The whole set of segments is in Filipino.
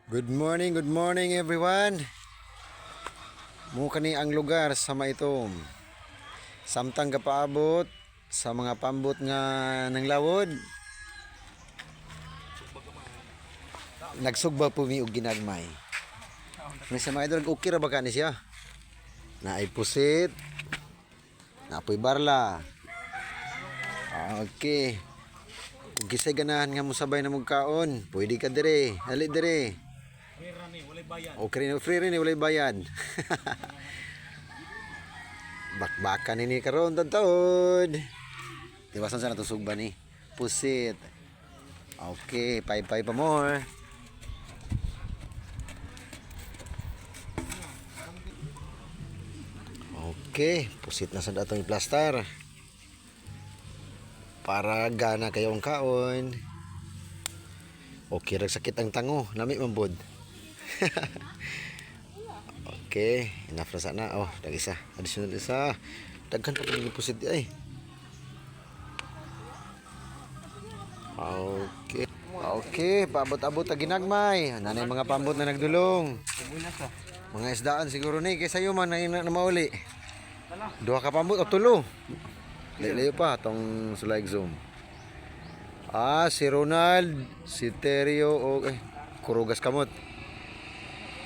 Good morning everyone. Mo kani ang lugar sa maitom. Samtang kapaabot sa mga pambot nga ng lawod. Nagsugba po mi og ginagmay. May sa mga idol okay ra ba kani siya? Naay pusit. Napoy barla. Okay. Kung kisay ganahan nga mo sabay na magkaon, pwede ka dire. Dali dire. Okay, free rin, walay bayad. Bakbakan ini karon tantod. Tiwasan sa natusog ba ni? Pusit. Okay, pay pa more. Okay, pusit na sa datong plaster. Para gana kayong kaon. Okay, ragsakit ang tango. Nami mambod. Okay, enough na sana. Oh, dag isa. Additional isa. Daghan pa pag pusit di ay. Okay. Okay, paabot-abot ta ginagmay. Nanay mga pambot na nagdulong. Mga isdaan siguro ni kaysa yo man na mauli. Duha ka pambot o tulo. Layo pa tong sulay zoom. Si Ronald, si Terio o Kurugas kamot.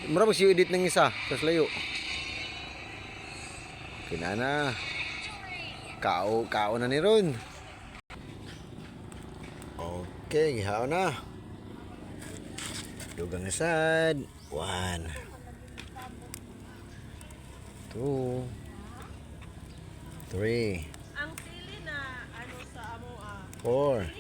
Mura ba siya edit ng isa? Tapos layo. Kinana. Kao na ni Ron. Okay, gihaw na. Dugang asad. 1 2 3 Ang sili na ano sa amo 4